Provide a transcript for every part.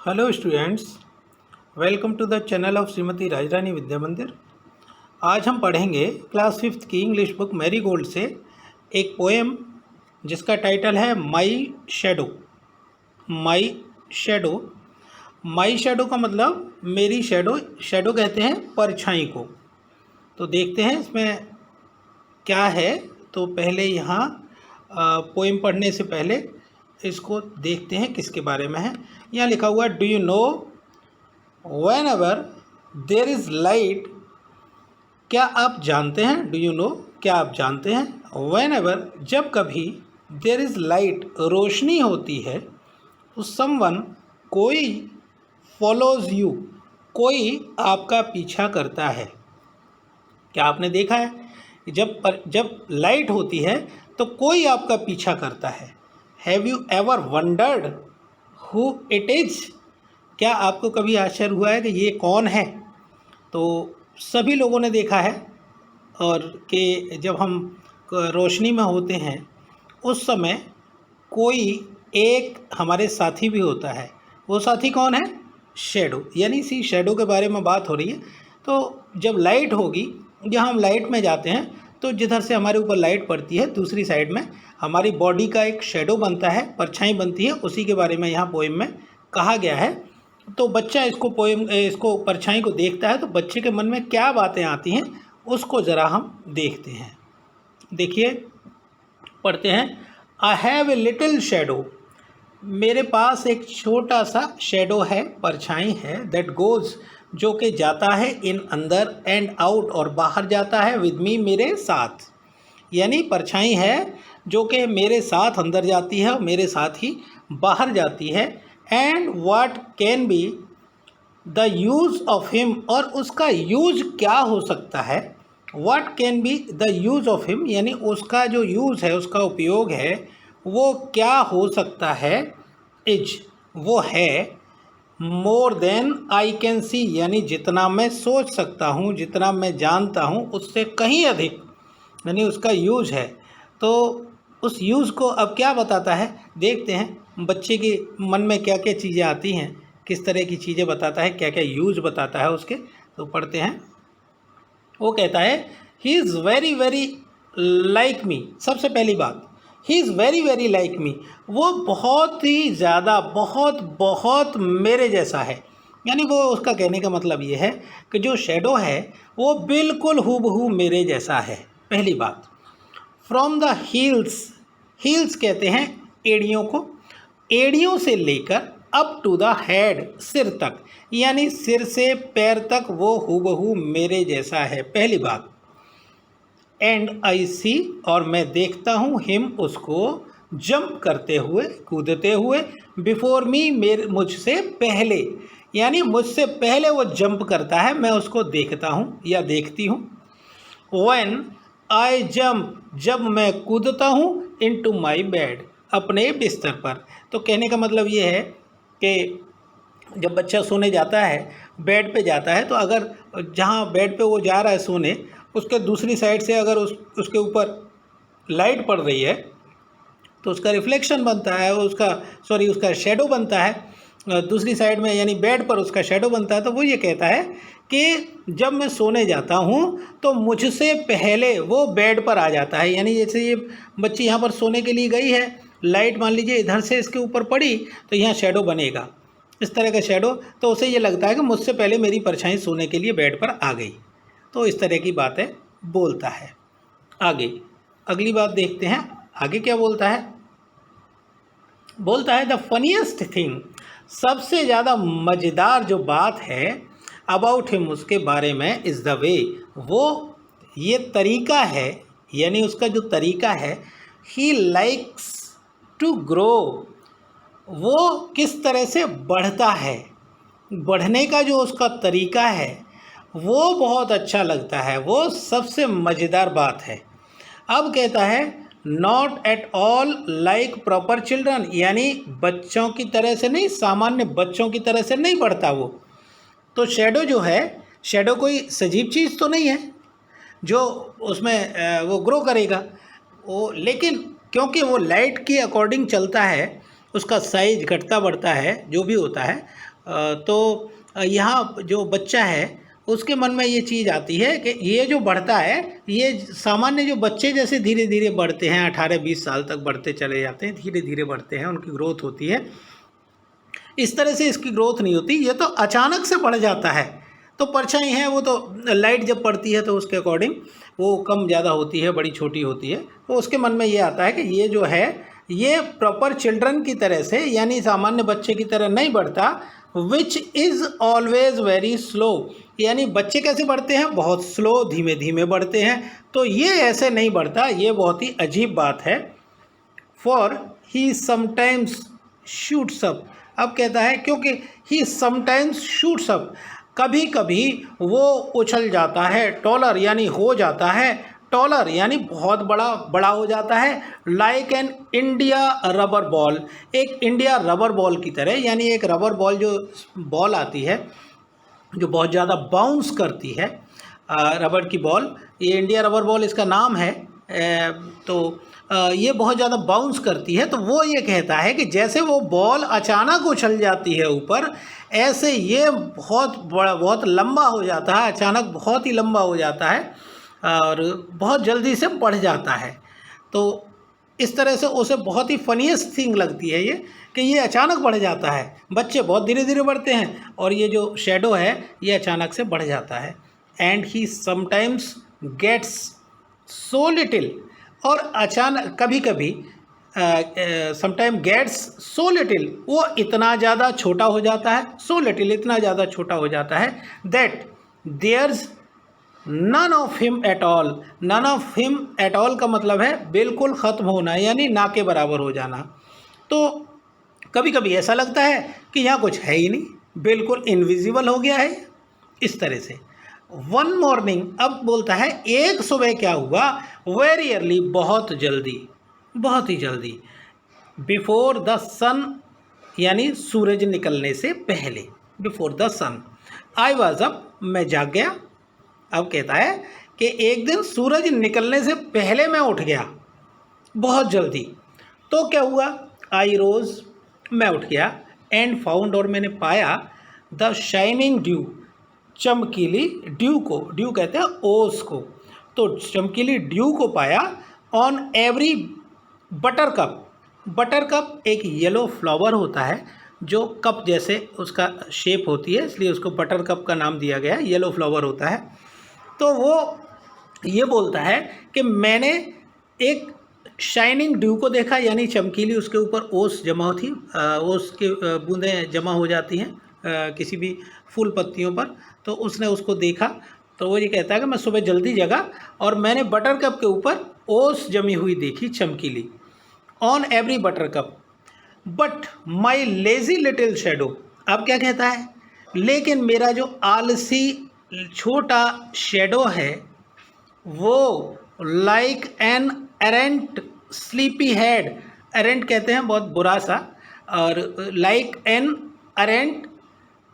Hello students, welcome to the channel of Shrimati Rajrani Vidya Mandir. आज हम पढ़ेंगे क्लास फिफ्थ की इंग्लिश बुक मैरी गोल्ड से एक पोएम जिसका टाइटल है my shadow. My shadow. My shadow का मतलब मेरी शैडो। शैडो कहते हैं परछाई को। तो देखते हैं इसमें क्या है। तो पहले यहाँ पोएम पढ़ने से पहले इसको देखते हैं किसके बारे में है। यहाँ लिखा हुआ है, do you know when ever there is light. क्या आप जानते हैं, डू यू नो क्या आप जानते हैं, वेन एवर जब कभी, देर इज़ लाइट रोशनी होती है, तो समवन कोई, फॉलोज यू कोई आपका पीछा करता है। क्या आपने देखा है जब लाइट होती है तो कोई आपका पीछा करता है। Have you ever wondered who it is. क्या आपको कभी आश्चर्य हुआ है कि ये कौन है। तो सभी लोगों ने देखा है और कि जब हम रोशनी में होते हैं उस समय कोई एक हमारे साथी भी होता है। वो साथी कौन है, शैडो। यानी इसी शैडो के बारे में बात हो रही है। तो जब लाइट होगी, जहाँ हम लाइट में जाते हैं तो जिधर से हमारे ऊपर लाइट पड़ती है दूसरी साइड में हमारी बॉडी का एक शैडो बनता है, परछाई बनती है। उसी के बारे में यहाँ पोएम में कहा गया है। तो बच्चा इसको परछाई को देखता है तो बच्चे के मन में क्या बातें आती हैं उसको ज़रा हम देखते हैं। देखिए, पढ़ते हैं। I have a little shadow. मेरे पास एक छोटा सा शैडो है, परछाई है। दैट गोज़ जो कि जाता है इन अंदर, एंड आउट और बाहर जाता है, विद मी मेरे साथ। यानी परछाई है जो कि मेरे साथ अंदर जाती है और मेरे साथ ही बाहर जाती है। And what can be the use of him, और उसका यूज़ क्या हो सकता है। What can be the use of him, यानी उसका जो यूज़ है, उसका उपयोग है, वो क्या हो सकता है। इज वो है, more then I can see, यानी जितना मैं सोच सकता हूँ, जितना मैं जानता हूँ उससे कहीं अधिक, यानी उसका यूज़ है। तो उस यूज़ को अब क्या बताता है, देखते हैं बच्चे के मन में क्या क्या चीज़ें आती हैं, किस तरह की चीज़ें बताता है, क्या क्या यूज़ बताता है उसके। तो पढ़ते हैं। वो कहता है, he is very very like me. सबसे पहली बात, he is very very like me. वो बहुत ही ज़्यादा, बहुत बहुत मेरे जैसा है। यानी वो, उसका कहने का मतलब ये है कि जो शैडो है वो बिल्कुल हूबहू मेरे जैसा है। पहली बात। फ्रॉम द हील्स, हील्स कहते हैं एड़ियों को, एड़ियों से लेकर अप टू द हेड, सिर तक, यानी सिर से पैर तक वो हूबहू मेरे जैसा है। पहली बात। एंड आई सी, और मैं देखता हूँ, हिम उसको, जंप करते हुए, कूदते हुए, बिफोर मी, मेरे मुझसे पहले, यानी मुझसे पहले वो जंप करता है, मैं उसको देखता हूँ या देखती हूँ। व्हेन आई जंप, जब मैं कूदता हूँ, इनटू माई बेड, अपने बिस्तर पर। तो कहने का मतलब ये है कि जब बच्चा सोने जाता है, बेड पे जाता है, तो अगर जहाँ बेड पे वो जा रहा है सोने, उसके दूसरी साइड से अगर उसके ऊपर लाइट पड़ रही है तो उसका रिफ्लेक्शन बनता है, उसका शैडो बनता है दूसरी साइड में, यानी बेड पर उसका शैडो बनता है। तो वो ये कहता है कि जब मैं सोने जाता हूँ तो मुझसे पहले वो बेड पर आ जाता है। यानी जैसे ये बच्ची यहाँ पर सोने के लिए गई है, लाइट मान लीजिए इधर से इसके ऊपर पड़ी तो यहाँ शैडो बनेगा, इस तरह का शैडो। तो उसे ये लगता है कि मुझसे पहले मेरी परछाई सोने के लिए बेड पर आ गई। तो इस तरह की बातें बोलता है। आगे अगली बात देखते हैं, आगे क्या बोलता है। बोलता है, द फनीएस्ट थिंग, सबसे ज़्यादा मज़ेदार जो बात है, अबाउट हिम, उसके बारे में, इज़ द वे, वो ये तरीका है, यानी उसका जो तरीका है, ही लाइक्स टू ग्रो, वो किस तरह से बढ़ता है, बढ़ने का जो उसका तरीका है वो बहुत अच्छा लगता है, वो सबसे मज़ेदार बात है। अब कहता है, not at all like proper children, यानी बच्चों की तरह से नहीं, सामान्य बच्चों की तरह से नहीं बढ़ता वो। तो शैडो जो है, शैडो कोई सजीव चीज़ तो नहीं है जो उसमें वो ग्रो करेगा वो, लेकिन क्योंकि वो लाइट के अकॉर्डिंग चलता है, उसका साइज घटता बढ़ता है, जो भी होता है तो यहाँ जो बच्चा है उसके मन में ये चीज़ आती है कि ये जो बढ़ता है, ये सामान्य जो बच्चे जैसे धीरे धीरे बढ़ते हैं, 18-20 साल तक बढ़ते चले जाते हैं, धीरे धीरे बढ़ते हैं, उनकी ग्रोथ होती है, इस तरह से इसकी ग्रोथ नहीं होती, ये तो अचानक से बढ़ जाता है। तो परछाई है वो तो लाइट जब पड़ती है तो उसके अकॉर्डिंग वो कम ज़्यादा होती है, बड़ी छोटी होती है, तो उसके मन में ये आता है कि ये जो है ये प्रॉपर चिल्ड्रन की तरह से, यानी सामान्य बच्चे की तरह नहीं बढ़ता, which is always very slow, यानी बच्चे कैसे बढ़ते हैं, बहुत स्लो, धीमे धीमे बढ़ते हैं, तो ये ऐसे नहीं बढ़ता, ये बहुत ही अजीब बात है। For he sometimes shoots up, अब कहता है क्योंकि ही समटाइम्स शूट्स अप, कभी कभी वो उछल जाता है, टॉलर यानी हो जाता है, टॉलर यानी बहुत बड़ा हो जाता है, like an India rubber ball, एक इंडिया रबर बॉल की तरह, यानी एक रबर बॉल जो बॉल आती है जो बहुत ज़्यादा बाउंस करती है, रबर की बॉल, ये इंडिया रबर बॉल इसका नाम है। तो ये बहुत ज़्यादा बाउंस करती है, तो वो ये कहता है कि जैसे वो बॉल अचानक उछल जाती है ऊपर, ऐसे ये बहुत बड़ा, बहुत लंबा हो जाता है, अचानक बहुत ही लंबा हो जाता है और बहुत जल्दी से बढ़ जाता है। तो इस तरह से उसे बहुत ही फनीएस्ट थिंग लगती है ये, कि ये अचानक बढ़ जाता है, बच्चे बहुत धीरे धीरे बढ़ते हैं और ये जो शेडो है ये अचानक से बढ़ जाता है। And he sometimes gets so little, और अचानक कभी कभी समटाइम गेट्स सो लिटिल, वो इतना ज़्यादा छोटा हो जाता है, सो लिटिल इतना ज़्यादा छोटा हो जाता है, that there's none of him at all, none of him at all का मतलब है बिल्कुल ख़त्म होना, यानी ना के बराबर हो जाना। तो कभी कभी ऐसा लगता है कि यहाँ कुछ है ही नहीं, बिल्कुल इनविजिबल हो गया है, इस तरह से। वन मॉर्निंग, अब बोलता है एक सुबह क्या हुआ, वेरी अर्ली, बहुत जल्दी, बहुत ही जल्दी, बिफोर द सन, यानी सूरज निकलने से पहले, before the sun, I was up, मैं जाग गया। अब कहता है कि एक दिन सूरज निकलने से पहले मैं उठ गया, बहुत जल्दी। तो क्या हुआ, आई रोज़, मैं उठ गया, एंड फाउंड, और मैंने पाया, द शाइनिंग ड्यू, चमकीली ड्यू को, ड्यू कहते हैं ओस को, तो चमकीली ड्यू को पाया, on every butter cup, butter cup एक येलो फ्लावर होता है जो कप जैसे उसका शेप होती है, इसलिए उसको बटर कप का नाम दिया गया है, येलो फ्लावर होता है। तो वो ये बोलता है कि मैंने एक शाइनिंग ड्यू को देखा, यानी चमकीली, उसके ऊपर ओस जमा थी, ओस के बूंदें जमा हो जाती हैं किसी भी फूल पत्तियों पर, तो उसने उसको देखा। तो वो ये कहता है कि मैं सुबह जल्दी जगा और मैंने बटर कप के ऊपर ओस जमी हुई देखी, चमकीली, on every butter cup, but my lazy little shadow, अब क्या कहता है, लेकिन मेरा जो आलसी छोटा शेडो है वो like an errant sleepy head, errant कहते हैं बहुत बुरा सा, और like an errant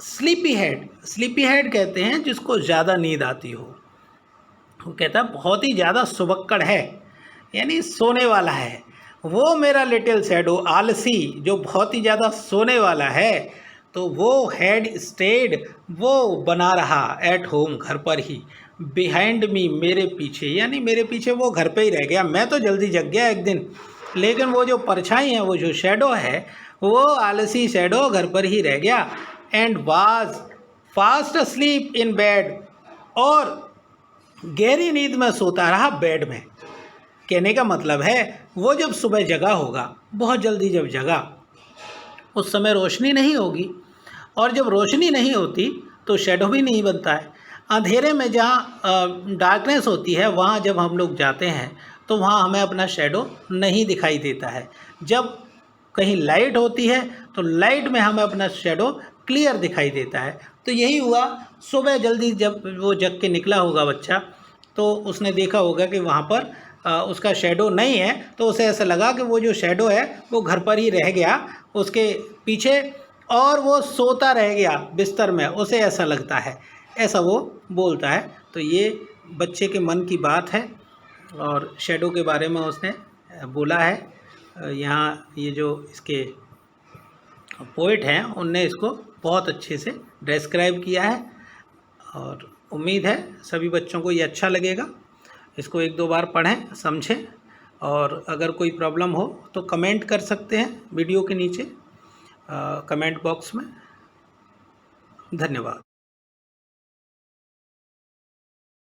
sleepy head, sleepy head कहते हैं जिसको ज़्यादा नींद आती हो, वो कहता है बहुत ही ज़्यादा सुबक्कड़ है, यानी सोने वाला है, वो मेरा लिटिल शैडो आलसी जो बहुत ही ज़्यादा सोने वाला है, तो वो हेड स्टेड, वो बना रहा एट होम, घर पर ही, बिहाइंड मी, मेरे पीछे, यानी मेरे पीछे वो घर पे ही रह गया, मैं तो जल्दी जग गया एक दिन, लेकिन वो जो परछाई है, वो जो शैडो है, वो आलसी शैडो घर पर ही रह गया, and was fast asleep in bed, और गहरी नींद में सोता रहा बेड में। कहने का मतलब है वो जब सुबह जगा होगा, बहुत जल्दी जब जगा, उस समय रोशनी नहीं होगी, और जब रोशनी नहीं होती तो शेडो भी नहीं बनता है। अंधेरे में जहाँ डार्कनेस होती है वहाँ जब हम लोग जाते हैं तो वहाँ हमें अपना शेडो नहीं दिखाई देता है, जब कहीं लाइट होती है तो लाइट में हमें अपना शेडो क्लियर दिखाई देता है। तो यही हुआ, सुबह जल्दी जब वो जग के निकला होगा बच्चा, तो उसने देखा होगा कि वहाँ पर उसका शेडो नहीं है, तो उसे ऐसा लगा कि वो जो शेडो है वो घर पर ही रह गया उसके पीछे, और वो सोता रह गया बिस्तर में, उसे ऐसा लगता है, ऐसा वो बोलता है। तो ये बच्चे के मन की बात है और शेडो के बारे में उसने बोला है। यहाँ ये जो इसके पोइट हैं उनने इसको बहुत अच्छे से डिस्क्राइब किया है और उम्मीद है सभी बच्चों को ये अच्छा लगेगा। इसको 1-2 बार पढ़ें, समझें और अगर कोई प्रॉब्लम हो तो कमेंट कर सकते हैं वीडियो के नीचे कमेंट बॉक्स में। धन्यवाद।